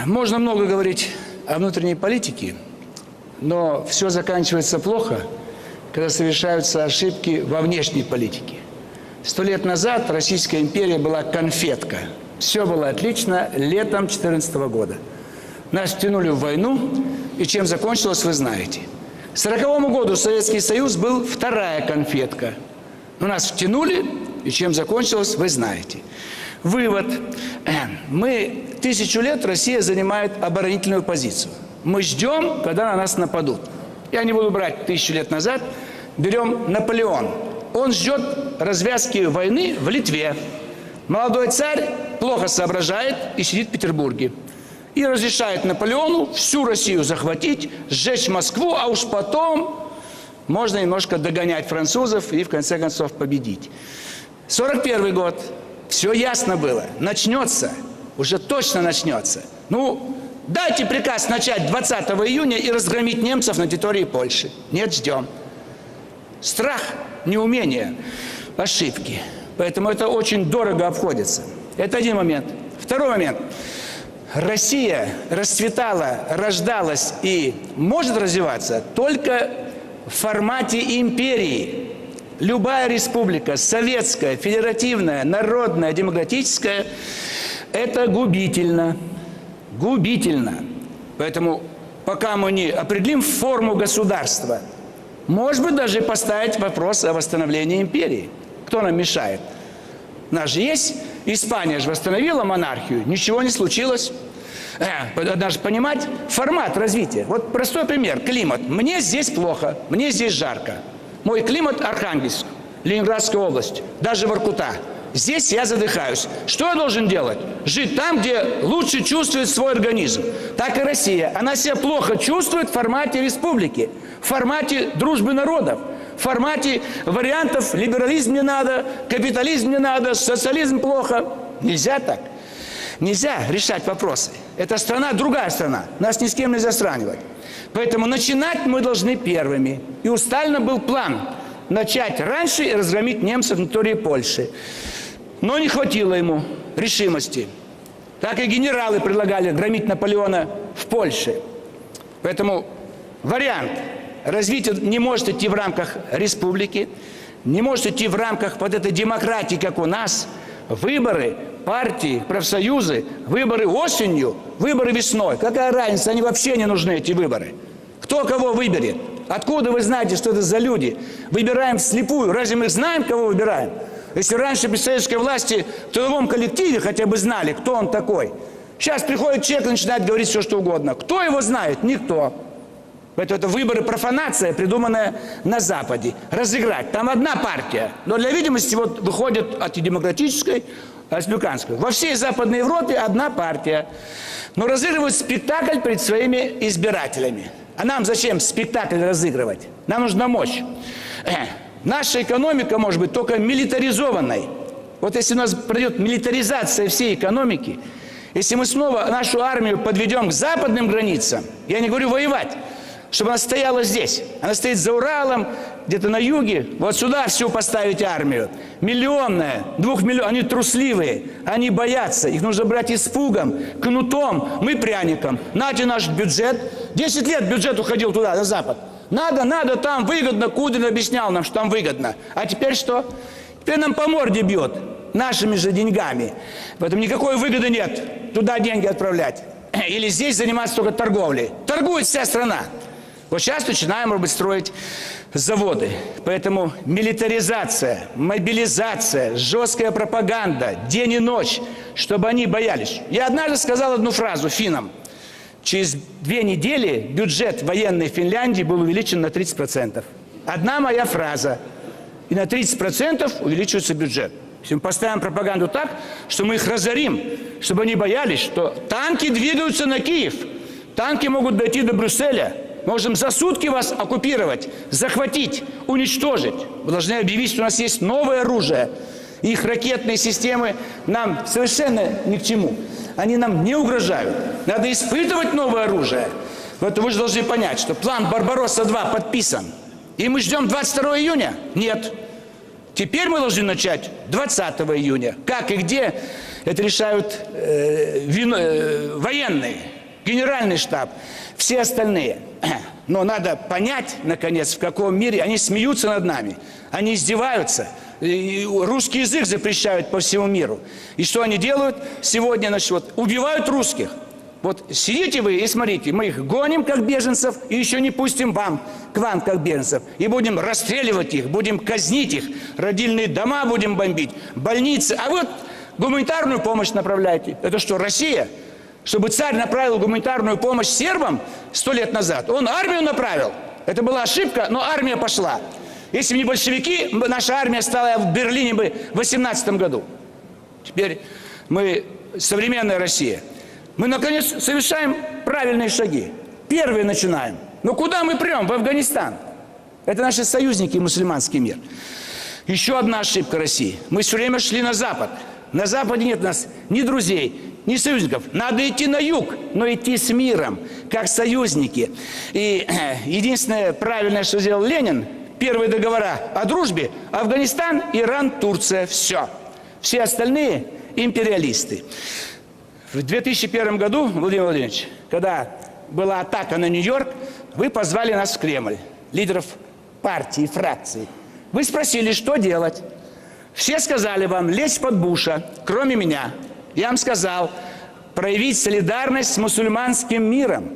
Можно много говорить о внутренней политике, но все заканчивается плохо, когда совершаются ошибки во внешней политике. 100 лет назад Российская империя была конфетка. Все было отлично летом 2014 года. Нас втянули в войну, и чем закончилось, вы знаете. К 1940 году Советский Союз был вторая конфетка. Но нас втянули, и чем закончилось, вы знаете. Вывод. 1000 лет Россия занимает оборонительную позицию. Мы ждем, когда на нас нападут. Я не буду брать 1000 лет назад. Берем Наполеон. Он ждет развязки войны в Литве. Молодой царь плохо соображает и сидит в Петербурге. И разрешает Наполеону всю Россию захватить, сжечь Москву, а уж потом можно немножко догонять французов и в конце концов победить. 1941 год. Все ясно было. Начнется. Уже точно начнется. Ну, дайте приказ начать 20 июня и разгромить немцев на территории Польши. Нет, ждем. Страх, неумение, ошибки. Поэтому это очень дорого обходится. Это один момент. Второй момент. Россия расцветала, рождалась и может развиваться только в формате империи. Любая республика, советская, федеративная, народная, демократическая, это губительно. Губительно. Поэтому пока мы не определим форму государства, может быть, даже поставить вопрос о восстановлении империи. Кто нам мешает? У нас же есть, Испания же восстановила монархию, ничего не случилось. Надо же понимать формат развития. Вот простой пример, климат. Мне здесь плохо, мне здесь жарко. Мой климат Архангельск, Ленинградская область, даже Воркута. Здесь я задыхаюсь. Что я должен делать? Жить там, где лучше чувствует свой организм. Так и Россия. Она себя плохо чувствует в формате республики, в формате дружбы народов, в формате вариантов либерализм не надо, капитализм не надо, социализм плохо. Нельзя так. Нельзя решать вопросы. Эта страна другая страна. Нас ни с кем нельзя сравнивать. Поэтому начинать мы должны первыми. И у Сталина был план начать раньше и разгромить немцев на территории Польши. Но не хватило ему решимости. Так и генералы предлагали громить Наполеона в Польше. Поэтому вариант развития не может идти в рамках республики, не может идти в рамках вот этой демократии, как у нас. Выборы, партии, профсоюзы, выборы осенью, выборы весной. Какая разница? Они вообще не нужны, эти выборы. Кто кого выберет? Откуда вы знаете, что это за люди? Выбираем вслепую. Разве мы знаем, кого выбираем? Если раньше при советской власти в трудовом коллективе хотя бы знали, кто он такой. Сейчас приходит человек и начинает говорить все, что угодно. Кто его знает? Никто. Поэтому это выборы профанация, придуманная на Западе. Разыграть. Там одна партия. Но для видимости вот выходит от демократической, от республиканской. Во всей Западной Европе одна партия. Но разыгрывают спектакль перед своими избирателями. А нам зачем спектакль разыгрывать? Нам нужна мощь. Наша экономика может быть только милитаризованной. Вот если у нас пройдет милитаризация всей экономики, если мы снова нашу армию подведем к западным границам, я не говорю воевать, чтобы она стояла здесь. Она стоит за Уралом, где-то на юге. Вот сюда всю поставить армию. Миллионная, 2 миллионов. Они трусливые, они боятся. Их нужно брать испугом, кнутом, мы пряником. Нате наш бюджет. 10 лет бюджет уходил туда, на Запад. Надо, там выгодно. Кудрин объяснял нам, что там выгодно. А теперь что? Теперь нам по морде бьет. Нашими же деньгами. Поэтому никакой выгоды нет. Туда деньги отправлять. Или здесь заниматься только торговлей. Торгует вся страна. Вот сейчас начинаем, может быть, строить заводы. Поэтому милитаризация, мобилизация, жесткая пропаганда, день и ночь, чтобы они боялись. Я однажды сказал одну фразу финнам. Через 2 недели бюджет военной Финляндии был увеличен на 30%. Одна моя фраза. И на 30% увеличивается бюджет. Если мы поставим пропаганду так, что мы их разорим, чтобы они боялись, что танки двигаются на Киев, танки могут дойти до Брюсселя, можем за сутки вас оккупировать, захватить, уничтожить. Мы должны объявить, что у нас есть новое оружие. Их ракетные системы нам совершенно ни к чему. Они нам не угрожают. Надо испытывать новое оружие. Вот вы же должны понять, что план «Барбаросса-2» подписан. И мы ждем 22 июня? Нет. Теперь мы должны начать 20 июня. Как и где, Это решают военные, генеральный штаб, все остальные. Но надо понять, наконец, в каком мире они смеются над нами, они издеваются, и русский язык запрещают по всему миру. И что они делают сегодня? Значит, вот, убивают русских. Вот сидите вы и смотрите, мы их гоним как беженцев и еще не пустим к вам как беженцев. И будем расстреливать их, будем казнить их, родильные дома будем бомбить, больницы. А вот гуманитарную помощь направляете. Это что, Россия? Чтобы царь направил гуманитарную помощь сербам 100 лет назад. Он армию направил. Это была ошибка, но армия пошла. Если бы не большевики, наша армия стала в Берлине бы в 18 году. Теперь мы, современная Россия, мы, наконец, совершаем правильные шаги. Первые начинаем. Но куда мы прем? В Афганистан. Это наши союзники, мусульманский мир. Еще одна ошибка России. Мы все время шли на Запад. На Западе нет у нас ни друзей, ни союзников. Надо идти на юг, но идти с миром, как союзники. И единственное правильное, что сделал Ленин, первые договора о дружбе, Афганистан, Иран, Турция, все. Все остальные империалисты. В 2001 году, Владимир Владимирович, когда была атака на Нью-Йорк, вы позвали нас в Кремль, лидеров партии, фракций. Вы спросили, что делать. Все сказали вам лезть под Буша, кроме меня. Я вам сказал проявить солидарность с мусульманским миром,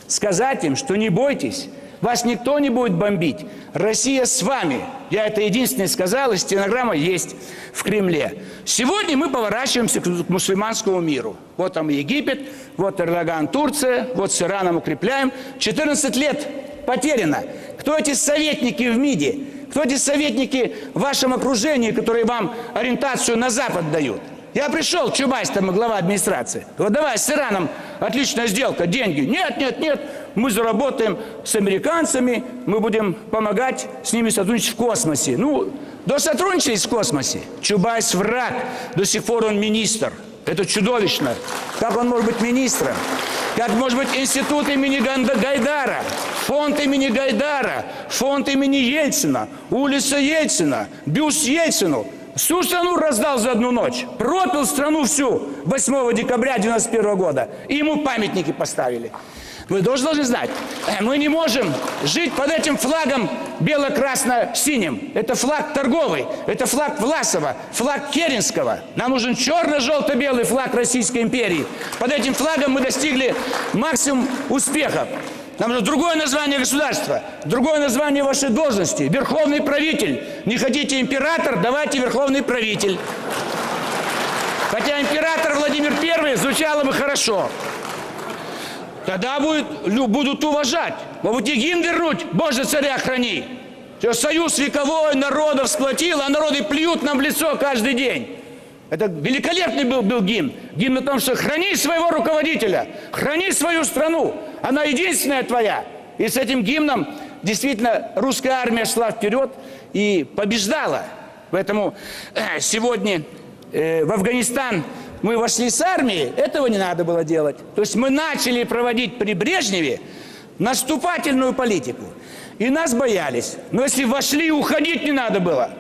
сказать им, что не бойтесь, вас никто не будет бомбить, Россия с вами. Я это единственное сказал, и стенограмма есть в Кремле. Сегодня мы поворачиваемся к мусульманскому миру. Вот там Египет, вот Эрдоган, Турция, вот с Ираном укрепляем. 14 лет потеряно. Кто эти советники в МИДе? Кто эти советники в вашем окружении, которые вам ориентацию на Запад дают? Я пришел, Чубайс, там глава администрации. Вот давай, с Ираном отличная сделка, деньги. Нет, нет, нет, мы заработаем с американцами, мы будем помогать с ними сотрудничать в космосе. Ну, да сотрудничать в космосе. Чубайс враг, до сих пор он министр. Это чудовищно. Как он может быть министром? Как может быть институт имени Гайдара, фонд имени Гайдара, фонд имени Ельцина, улица Ельцина, бюст Ельцину. Всю страну раздал за одну ночь. Пропил страну всю 8 декабря 1991 года. И ему памятники поставили. Вы должны знать, мы не можем жить под этим флагом бело-красно-синим. Это флаг торговый, это флаг Власова, флаг Керенского. Нам нужен черно-желто-белый флаг Российской империи. Под этим флагом мы достигли максимум успехов. Нам нужно другое название государства, другое название вашей должности. Верховный правитель. Не хотите император, давайте верховный правитель. Хотя император Владимир I звучало бы хорошо. Тогда будут уважать. Могут и гимн вернуть, Боже, царя храни. Союз вековой народов сплотил, а народы плюют нам в лицо каждый день. Это великолепный был гимн. Гимн о том, что храни своего руководителя, храни свою страну. Она единственная твоя. И с этим гимном действительно русская армия шла вперед и побеждала. Поэтому сегодня в Афганистан мы вошли с армией, этого не надо было делать. То есть мы начали проводить при Брежневе наступательную политику. И нас боялись. Но если вошли, уходить не надо было.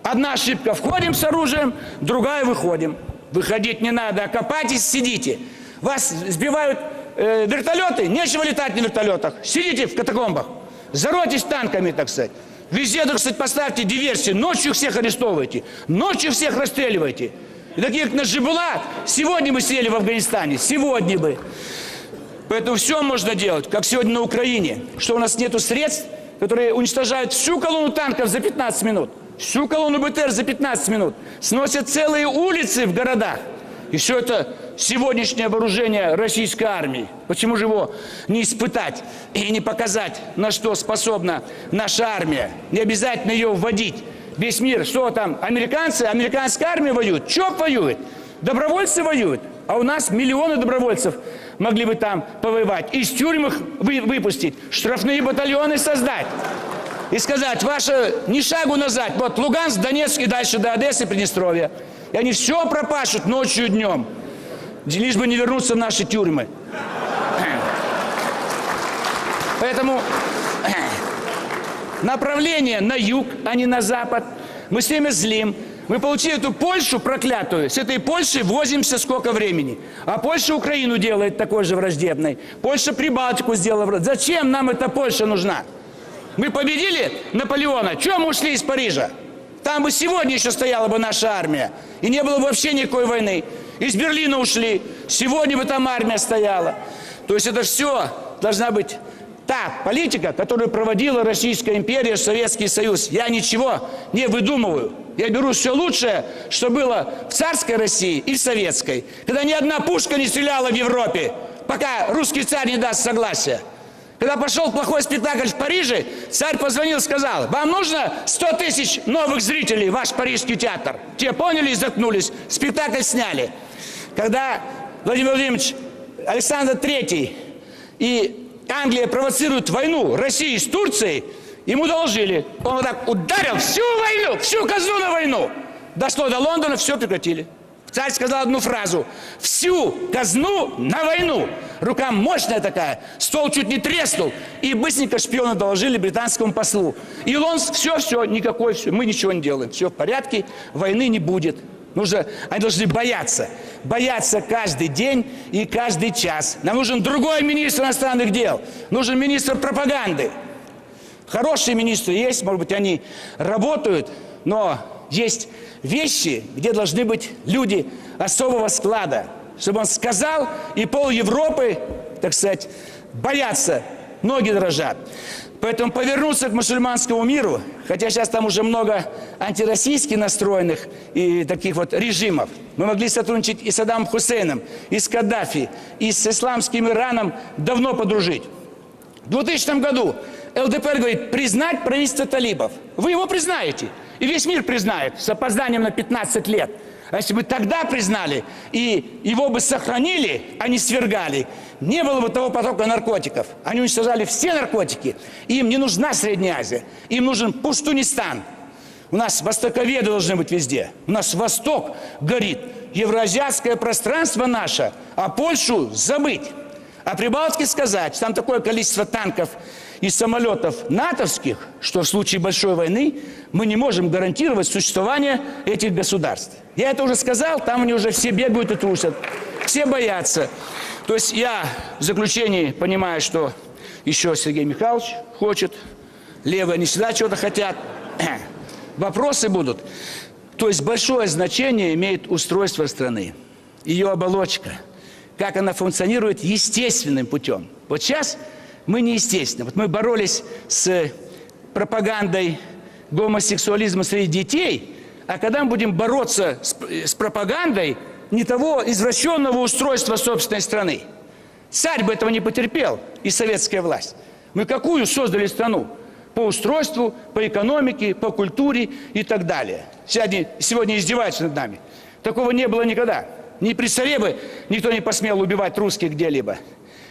Одна ошибка – входим с оружием, другая – выходим. Выходить не надо, окопайтесь, сидите. Вас сбивают вертолеты, нечего летать на вертолетах. Сидите в катакомбах, заройтесь танками, так сказать. Везде, так сказать, поставьте диверсии, ночью всех арестовывайте, ночью всех расстреливайте. И такие, как Наджибулла, сегодня мы сидели в Афганистане, сегодня бы. Поэтому все можно делать, как сегодня на Украине, что у нас нету средств, которые уничтожают всю колонну танков за 15 минут. Всю колонну БТР за 15 минут. Сносят целые улицы в городах. И все это сегодняшнее вооружение российской армии. Почему же его не испытать и не показать, на что способна наша армия? Не обязательно ее вводить. Весь мир, что там, американцы, американская армия воюет, ЧОП воюет, добровольцы воюют. А у нас миллионы добровольцев могли бы там повоевать. Из тюрьм их выпустить, штрафные батальоны создать. И сказать, ваше ни шагу назад, вот Луганск, Донецк и дальше до Одессы, Приднестровья. И они все пропашут ночью и днем, лишь бы не вернуться в наши тюрьмы. Поэтому направление на юг, а не на запад. Мы все время злим. Мы получили эту Польшу проклятую. С этой Польшей возимся сколько времени. А Польша Украину делает такой же враждебной. Польша Прибалтику сделала. Зачем нам эта Польша нужна? Мы победили Наполеона. Чего мы ушли из Парижа? Там бы сегодня еще стояла бы наша армия. И не было бы вообще никакой войны. Из Берлина ушли. Сегодня бы там армия стояла. То есть это все должна быть та политика, которую проводила Российская империя, Советский Союз. Я ничего не выдумываю. Я беру все лучшее, что было в царской России и в советской. Когда ни одна пушка не стреляла в Европе, пока русский царь не даст согласия. Когда пошел плохой спектакль в Париже, царь позвонил и сказал: вам нужно 100 тысяч новых зрителей в ваш парижский театр. Те поняли и заткнулись. Спектакль сняли. Когда Владимир Владимирович Александр III и Англия провоцирует войну России с Турцией, ему доложили. Он вот так ударил всю войну, всю казну на войну. Дошло до Лондона, все прекратили. Царь сказал одну фразу: всю казну на войну. Рука мощная такая, стол чуть не треснул. И быстренько шпионы доложили британскому послу. И он: все, никакой, все, мы ничего не делаем. Все в порядке, войны не будет. Они должны бояться. Бояться каждый день и каждый час. Нам нужен другой министр иностранных дел. Нужен министр пропаганды. Хорошие министры есть, может быть, они работают, но есть вещи, где должны быть люди особого склада. Чтобы он сказал, и пол Европы, так сказать, боятся, ноги дрожат. Поэтому повернуться к мусульманскому миру, хотя сейчас там уже много антироссийски настроенных и таких вот режимов. Мы могли сотрудничать и с Саддамом Хусейном, и с Каддафи, и с исламским Ираном давно подружить. В 2000 году ЛДПР говорит: признать правительство талибов. Вы его признаете, и весь мир признает с опозданием на 15 лет. А если бы тогда признали и его бы сохранили, а не свергали, не было бы того потока наркотиков. Они уничтожали все наркотики. Им не нужна Средняя Азия. Им нужен Пуштунистан. У нас востоковеды должны быть везде. У нас Восток горит. Евроазиатское пространство наше. А Польшу забыть. А Прибалтике сказать, что там такое количество танков и самолетов натовских, что в случае большой войны мы не можем гарантировать существование этих государств. Я это уже сказал, там они уже все бегают и трусят. Все боятся. То есть я в заключении понимаю, что еще Сергей Михайлович хочет, левые не всегда чего-то хотят. Вопросы будут. То есть большое значение имеет устройство страны, ее оболочка, как она функционирует естественным путем. Вот сейчас мы неестественно. Вот мы боролись с пропагандой гомосексуализма среди детей, а когда мы будем бороться с пропагандой не того извращенного устройства собственной страны? Царь бы этого не потерпел, и советская власть. Мы какую создали страну? По устройству, по экономике, по культуре и так далее. Сегодня издеваются над нами. Такого не было никогда. Ни при царе бы никто не посмел убивать русских где-либо.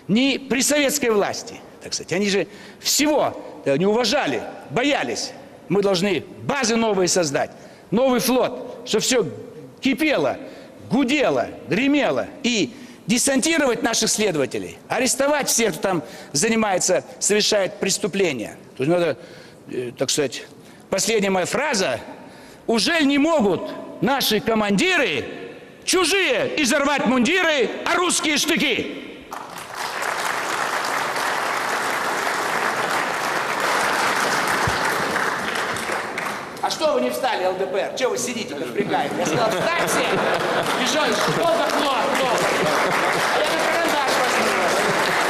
Ни при советской власти, так сказать. Они же всего не уважали, боялись. Мы должны базы новые создать, новый флот, чтобы все кипело, гудело, гремело. И десантировать наших следователей, арестовать всех, кто там занимается, совершает преступления. То есть надо, так сказать, последняя моя фраза: ужель не могут наши командиры чужие изорвать мундиры, а русские штыки? А что вы не встали, ЛДПР? Чего вы сидите, напрягаете? Я сказал: встаньте! И что за хлоп? А я на карандаш возьму.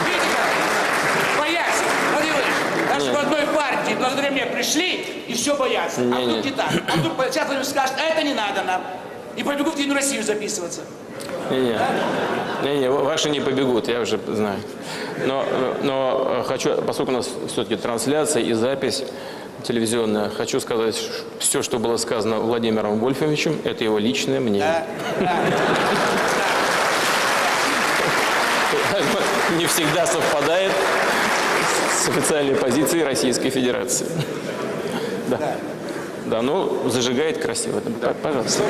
Видите как? Боятся. Владимир Владимирович, даже в одной партии благодаря мне пришли и все боятся. А тут не так. А тут сейчас Владимир скажет: а это не надо нам. И побегут в Единую Россию записываться. Не, ваши не побегут, я уже знаю. Но хочу, поскольку у нас все-таки трансляция и запись телевизионная, хочу сказать, все, что было сказано Владимиром Вольфовичем, это его личное мнение. Не всегда совпадает с официальной позицией Российской Федерации. Да, ну, зажигает красиво. Пожалуйста.